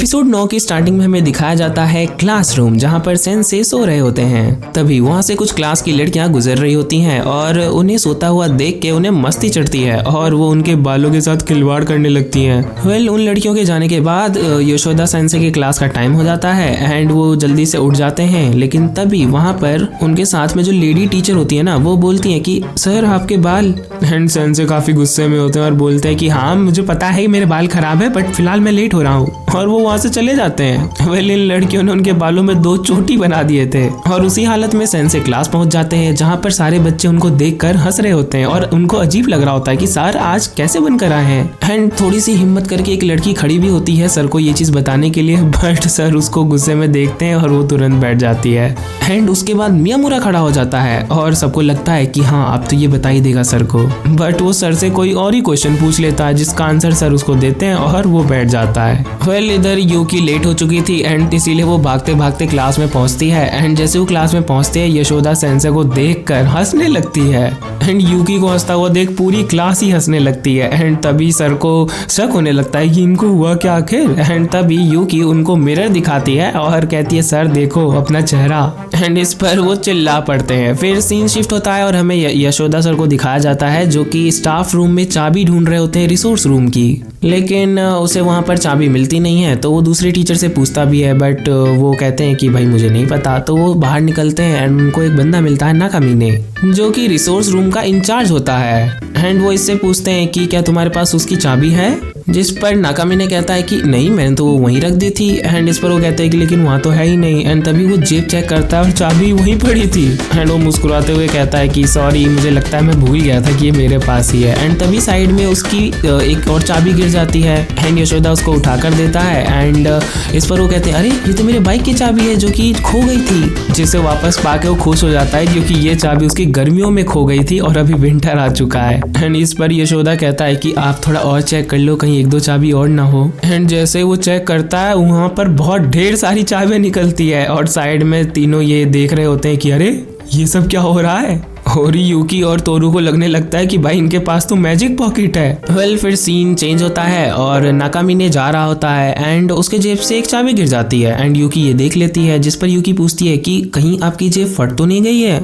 Episode 9 की starting में हमें दिखाया जाता है क्लासरूम, जहाँ पर सेंसे सो रहे होते हैं। तभी वहाँ से कुछ क्लास की लड़कियां गुजर रही होती हैं और उन्हें सोता हुआ देख के उन्हें मस्ती चढ़ती है और वो उनके बालों के साथ खिलवाड़ करने लगती हैं। उन लड़कियों के जाने के बाद यशोदा सेंसे की क्लास का टाइम हो जाता है एंड वो जल्दी से उठ जाते हैं। लेकिन तभी वहाँ पर उनके साथ में जो लेडी टीचर होती है ना, वो बोलती है कि सर आपके बाल। एंड सेंसे काफी गुस्से में होते हैं और बोलते हैं कि हाँ मुझे पता है मेरे बाल खराब है, बट फिलहाल मैं लेट हो रहा हूँ, और वो वहाँ से चले जाते हैं। इन लड़कियों ने उनके बालों में 2 चोटी बना दिए थे और उसी हालत में सेंसे क्लास पहुंच जाते हैं, जहाँ पर सारे बच्चे उनको देखकर हंस रहे होते हैं और उनको अजीब लग रहा होता है कि सर आज कैसे बनकर आए हैं। एंड थोड़ी सी हिम्मत करके एक लड़की खड़ी भी होती है सर को ये चीज बताने के लिए, बट सर उसको गुस्से में देखते हैं और वो तुरंत बैठ जाती है। एंड उसके बाद मियामुरा खड़ा हो जाता है और सबको लगता है कि हाँ अब तो ये बता ही देगा सर को, बट वो सर से कोई और ही क्वेश्चन पूछ लेता है जिसका आंसर सर उसको देते हैं और वो बैठ जाता है। इधर यूकी लेट हो चुकी थी एंड इसीलिए वो भागते भागते क्लास में पहुंचती है। एंड जैसे वो क्लास में पहुंचते हैं यशोदा सेंसे को देखकर हंसने लगती है एंड यूकी को हंसता हुआ देख पूरी क्लास ही हंसने लगती है। एंड तभी सर को शक होने लगता है कि इनको हुआ क्या आखिर। एंड तभी यूकी उनको मिरर दिखाती है और कहती है सर देखो अपना चेहरा। एंड इस पर वो चिल्ला पड़ते हैं। फिर सीन शिफ्ट होता है और हमें यशोदा सर को दिखाया जाता है जो कि स्टाफ रूम में चाबी ढूंढ रहे होते हैं रिसोर्स रूम की, लेकिन उसे वहां पर चाबी मिलती नहीं है। तो वो दूसरे टीचर से पूछता भी है, बट वो कहते हैं कि भाई मुझे नहीं पता। तो वो बाहर निकलते हैं एंड उनको एक बंदा मिलता है नाकामिने, जो कि रिसोर्स रूम का इंचार्ज होता है। एंड वो इससे पूछते हैं कि क्या तुम्हारे पास उसकी चाबी है, जिस पर नाकामिने कहता है कि नहीं मैंने तो वो वहीं रख दी थी। एंड इस पर वो कहते हैं कि लेकिन वहाँ तो है ही नहीं। एंड तभी वो जेब चेक करता है और चाबी वहीं पड़ी थी। एंड वो मुस्कुराते हुए कहता है कि सॉरी मुझे लगता है मैं भूल गया था कि ये मेरे पास ही है। एंड तभी साइड में उसकी एक और चाबी गिर जाती है एंड यशोदा उसको उठा कर देता है। एंड इस पर वो कहते हैं अरे ये तो मेरे बाइक की चाबी है जो कि खो गई थी, जिसे वापस पाके वो खुश हो जाता है क्योंकि ये चाबी उसकी गर्मियों में खो गई थी और अभी विंटर आ चुका है। एंड इस पर यशोदा कहता है कि आप थोड़ा और चेक कर लो कहीं 1-2 चाबी और ना हो। एंड जैसे वो चेक करता है वहां पर बहुत ढेर सारी चाबियां निकलती है और साइड में तीनों ये देख रहे होते हैं कि अरे ये सब क्या हो रहा है। और यूकी और तोरू को लगने लगता है कि भाई इनके पास तो मैजिक पॉकेट है। फिर सीन चेंज होता है और नाकामिने जा रहा होता है एंड उसके जेब से एक चाबी गिर जाती है एंड यूकी ये देख लेती है, जिस पर यूकी पूछती है कि कहीं आपकी जेब फट तो नहीं गई है।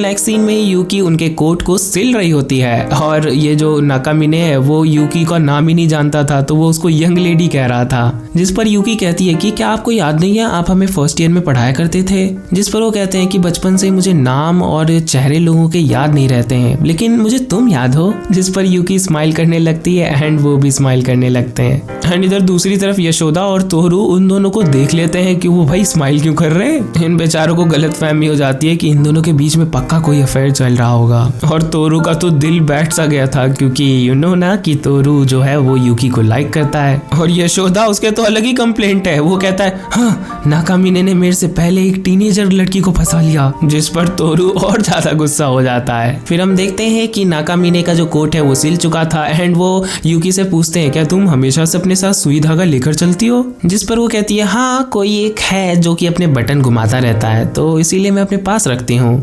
नेक्स्ट सीन में यूकी उनके कोट को सिल रही होती है और ये जो नाकामिने है वो यूकी का नाम ही नहीं जानता था, तो वो उसको यंग लेडी कह रहा था, जिस पर यूकी कहती है कि क्या आपको याद नहीं है आप हमें फर्स्ट ईयर में पढ़ाया करते थे। जिस पर वो कहते हैं कि बचपन से मुझे नाम और चेहरे लोगों के याद नहीं रहते हैं, लेकिन मुझे तुम याद हो। जिस पर यूकी स्माइल करने लगती है एंड वो भी स्माइल करने लगते हैं। एंड इधर दूसरी तरफ यशोदा और तोरू उन दोनों को देख लेते हैं कि वो भाई स्माइल क्यों कर रहे हैं। इन बेचारों को गलतफहमी हो जाती है कि इन दोनों के बीच में पक्का कोई अफेयर चल रहा होगा। और तोरू का तो दिल बैठ सा गया था क्योंकि यू नो ना कि तोरू जो है वो यूकी को लाइक करता है और यशोदा उसके तो अलग ही कंप्लेंट है। वो कहता है हाँ नाकामिने ने मेरे से पहले एक टीनेजर लड़की को फंसा लिया, जिस पर तोरू और ज्यादा गुस्सा हो जाता है। फिर हम देखते हैं कि नाकामिने का जो कोट है वो सिल चुका था एंड वो यूकी से पूछते हैं क्या तुम हमेशा से अपने साथ सुई धागा लेकर चलती हो। जिस पर वो कहती है हाँ कोई एक है जो कि अपने बटन घुमाता रहता है तो इसीलिए मैं अपने पास रखती हूँ।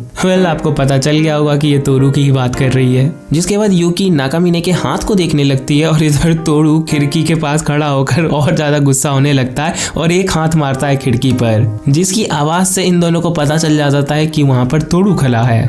आपको पता चल गया होगा कि ये तोरू की ही बात कर रही है। जिसके बाद यूकी नाकामिने के हाथ को देखने लगती है और इधर तोरू खिड़की के पास खड़ा होकर और ज्यादा गुस्सा होने लगता है और एक हाथ मारता है खिड़की पर, जिसकी आवाज से इन दोनों को पता चल जाता है कि वहाँ पर तोरू खड़ा है।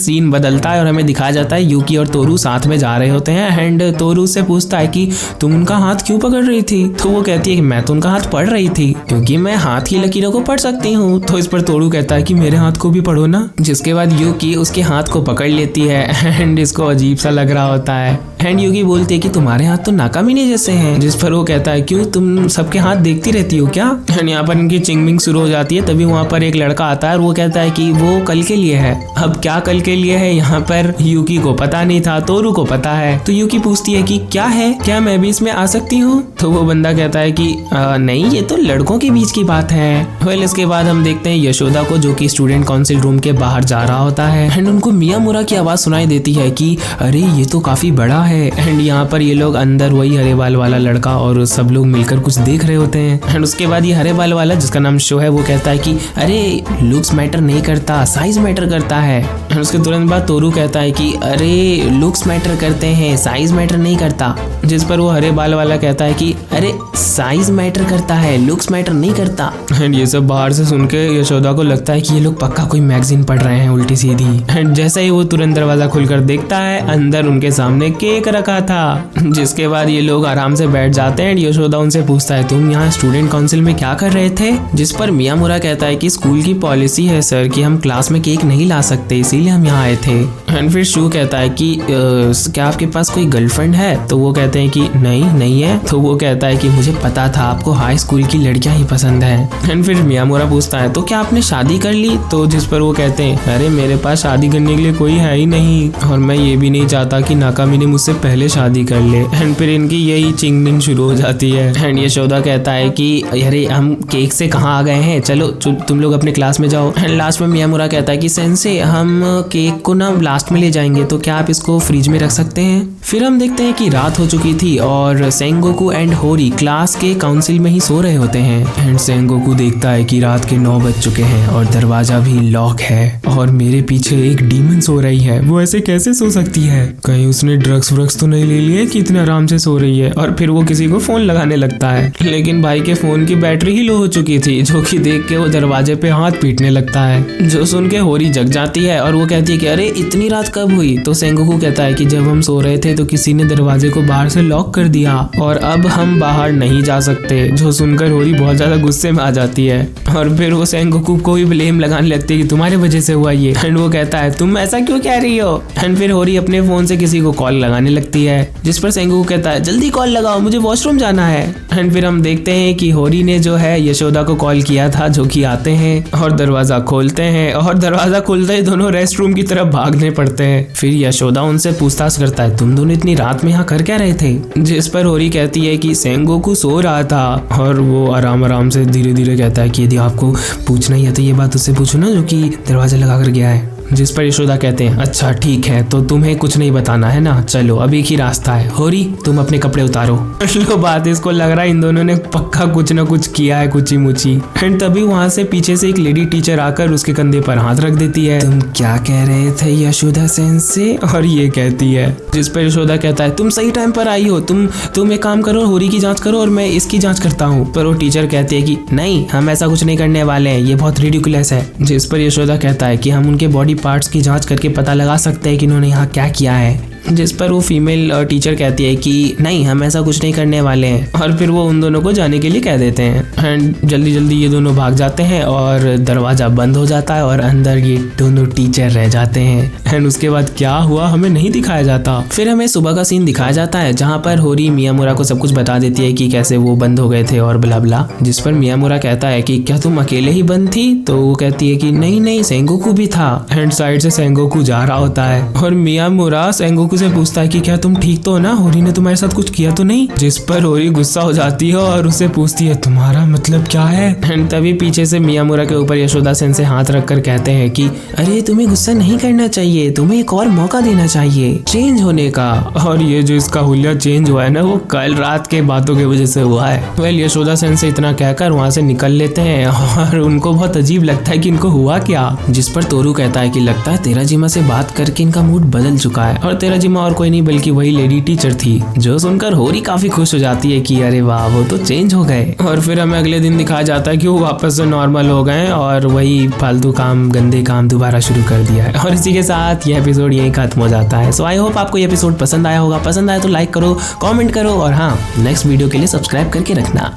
सीन बदलता है और हमें दिखाया जाता है यूकी और तोरू साथ में जा रहे होते हैं एंड तोरू से पूछता है कि तुम उनका हाथ क्यों पकड़ रही थी। तो वो कहती है कि मैं तो उनका हाथ पढ़ रही थी क्योंकि मैं हाथ की लकीरों को पढ़ सकती हूँ। तो इस पर तोरू कहता है कि मेरे हाथ को भी पढ़ो ना। जिसके बाद यूकी उसके हाथ को पकड़ लेती है एंड इसको अजीब सा लग रहा होता है एंड यूकी बोलती है कि तुम्हारे हाथ तो नाकामिने जैसे हैं। जिस पर वो कहता है क्यों तुम सबके हाथ देखती रहती हो क्या। एंड यहाँ पर इनकी चिंगमिंग शुरू हो जाती है। तभी वहाँ पर एक लड़का आता है और वो कहता है कि वो कल के लिए है। अब क्या कल के लिए है यहाँ पर यूकी को पता नहीं था, तोरू को पता है। तो यूकी पूछती है कि क्या है, क्या मैं भी इसमें आ सकती हूँ। तो वो बंदा कहता है कि नहीं ये तो लड़कों के बीच की बात है। इसके बाद हम देखते हैं यशोदा को जो कि स्टूडेंट काउंसिल रूम के बाहर जा रहा होता है एंड उनको मियामुरा की आवाज सुनाई देती है कि अरे ये तो काफी बड़ा है। एंड यहाँ पर ये लोग अंदर वही हरे बाल वाला लड़का और सब लोग मिलकर कुछ देख रहे होते हैं। एंड उसके बाद ये हरे बाल वाला जिसका नाम शो है वो कहता है कि अरे लुक्स मैटर नहीं करता, साइज मैटर करता है। उसके तुरंत बाद तोरू कहता है कि अरे लुक्स मैटर करते हैं, साइज मैटर नहीं करता। जिस पर वो हरे बाल वाला कहता है कि अरे साइज मैटर करता है, लुक्स मैटर नहीं करता। एंड ये सब बाहर से सुन के यशोदा को लगता है कि ये लोग पक्का कोई मैगजीन पढ़ रहे हैं उल्टी सीधी। एंड जैसे ही वो तुरंत दरवाजा खुलकर देखता है, अंदर उनके सामने केक रखा था। जिसके बाद ये लोग आराम से बैठ जाते हैं। यशोदा उनसे पूछता है तुम यहाँ स्टूडेंट काउंसिल में क्या कर रहे थे? जिस पर मियामुरा कहता है कि स्कूल की पॉलिसी है सर कि हम क्लास में केक नहीं ला सकते, इसीलिए हम यहाँ आए थे। एंड फिर शू कहता है कि क्या आपके पास कोई गर्लफ्रेंड है? तो वो कहते हैं कि नहीं है। तो वो कहता है कि मुझे पता था आपको हाई स्कूल की लड़कियां ही पसंद है। एंड फिर मियामुरा पूछता है तो क्या आपने शादी कर ली? तो जिस पर वो कहते हैं अरे मेरे पास शादी करने के लिए कोई है ही नहीं, और मैं ये भी नहीं चाहता कि नाकामी ने मुझसे पहले शादी कर ले। एंड फिर इनकी यही चिंगनिंग शुरू हो जाती है। एंड यशोदा कहता है कि अरे हम केक से कहाँ आ गए हैं, चलो तुम लोग अपने क्लास में जाओ। एंड लास्ट में मियामुरा कहता है कि सेंसे हम केक को ना लास्ट में ले जाएंगे, तो क्या आप इसको फ्रिज में रख सकते हैं? फिर हम देखते हैं कि रात हो चुकी थी और सेंगोकू एंड होरी क्लास के काउंसिल में ही सो रहे होते हैं। एंड सेंगोकू देखता है कि रात के 9 बज चुके हैं और दरवाजा भी लॉक है और मेरे पीछे एक डीमन सो रही है। वो ऐसे कैसे सो सकती है? कहीं उसने ड्रग्स व्रग्स तो नहीं ले लिए कि इतने आराम से सो रही है? और फिर वो किसी को फोन लगाने लगता है, लेकिन भाई के फोन की बैटरी ही लो हो चुकी थी, जो कि देख के वो दरवाजे पे हाथ पीटने लगता है। जो सुन के होरी जग जाती है और वो कहती है कि अरे इतनी रात कब हुई? तो सेंगोकू कहता है कि जब हम सो रहे थे तो किसी ने दरवाजे को बाहर से लॉक कर दिया और अब हम बाहर नहीं जा सकते। जो सुनकर होरी बहुत ज्यादा गुस्से में आ जाती है और फिर वो सेंगोकू को भी ब्लेम लगाने लगती है कि तुम्हारे वजह से हुआ ये। एंड वो कहता है तुम ऐसा क्यों कह रही हो? एंड फिर होरी अपने फोन से किसी को कॉल लगाने लगती है, जिस पर सेंगोकू कहता है जल्दी कॉल लगाओ, मुझे वॉशरूम जाना है। एंड फिर हम देखते हैं कि होरी ने जो है यशोदा को कॉल किया था, जो कि आते हैं और दरवाजा खोलते हैं और दरवाजा खुलते ही दोनों रेस्ट रूम की तरफ भागने पड़ते हैं। फिर यशोदा उनसे पूछताछ करता है तुम दोनों इतनी रात में यहाँ कर क्या रहे थे? जिस पर होरी कहती है कि सेंगोकू सो रहा था और वो आराम से धीरे धीरे कहता है कि यदि आपको पूछना ही है तो ये बात उससे पूछो ना जो कि दरवाजा लगा कर गया है। जिस पर यशोदा कहते हैं अच्छा ठीक है, तो तुम्हें कुछ नहीं बताना है ना, चलो अब एक ही रास्ता है, होरी तुम अपने कपड़े उतारो। लो बात इसको लग रहा है इन दोनों ने पक्का कुछ ना कुछ किया है कुची मुची। एंड तभी वहाँ से पीछे से एक लेडी टीचर आकर उसके कंधे पर हाथ रख देती है। तुम क्या कह रहे थे यशोदा सेंसे? और ये कहती है, जिस पर यशोदा कहता है तुम सही टाइम पर आई हो, तुम एक काम करो, होरी की जांच करो और मैं इसकी जांच करता हूँ। पर वो टीचर कहती है कि नहीं हम ऐसा कुछ नहीं करने वाले हैं, ये बहुत रिडिकुलस है। जिस पर यशोदा कहता है कि हम उनके बॉडी पार्ट्स की जांच करके पता लगा सकते हैं कि इन्होंने यहाँ क्या किया है। जिस पर वो फीमेल टीचर कहती है कि नहीं हम ऐसा कुछ नहीं करने वाले हैं, और फिर वो उन दोनों को जाने के लिए कह देते हैं। एंड जल्दी जल्दी ये दोनों भाग जाते हैं और दरवाजा बंद हो जाता है और अंदर ये दोनों टीचर रह जाते हैं। एंड उसके बाद क्या हुआ हमें नहीं दिखाया जाता। फिर हमें सुबह का सीन दिखाया जाता है जहाँ पर होरी मियामुरा को सब कुछ बता देती है कि कैसे वो बंद हो गए थे और ब्ला ब्ला। जिस पर मियामुरा कहता है कि क्या तुम अकेले ही बंद थी? तो वो कहती है कि नहीं सेंगोकू भी था। एंड साइड से सेंगोकू जा रहा होता है और मियामुरा सेंगोकू से पूछता है कि क्या तुम ठीक तो हो ना, होरी ने तुम्हारे साथ कुछ किया तो नहीं? जिस पर होरी गुस्सा हो जाती है और उसे पूछती है तुम्हारा मतलब क्या है? एंड तभी पीछे से मियामुरा के ऊपर यशोदा सेंसे हाथ रखकर कहते हैं कि अरे तुम्हें गुस्सा नहीं करना चाहिए, तुम्हें एक और मौका देना चाहिए चेंज होने का। और ये जो इसका हुलिया चेंज हुआ है ना, वो कल रात के बातों की वजह से हुआ है। वेल यशोदा सेंसे इतना कहकर वहाँ से निकल लेते हैं और उनको बहुत अजीब लगता है कि इनको हुआ क्या। जिस पर तोरू कहता है कि लगता है तेराजिमा से बात करके इनका मूड बदल चुका है, और तेराजिमा और कोई नहीं बल्कि वही लेडी टीचर थी। जो सुनकर होरी काफी खुश हो जाती है कि अरे वाह वो तो चेंज हो गए। और फिर हमें अगले दिन दिखाया जाता है कि वो वापस से नॉर्मल हो गए और वही फालतू काम गंदे काम दोबारा शुरू कर दिया है। और इसी के साथ ये एपिसोड यहीं खत्म हो जाता है। सो आई होप आपको ये एपिसोड पसंद आया होगा। पसंद आया तो लाइक करो, कमेंट करो और हाँ नेक्स्ट वीडियो के लिए सब्सक्राइब करके रखना।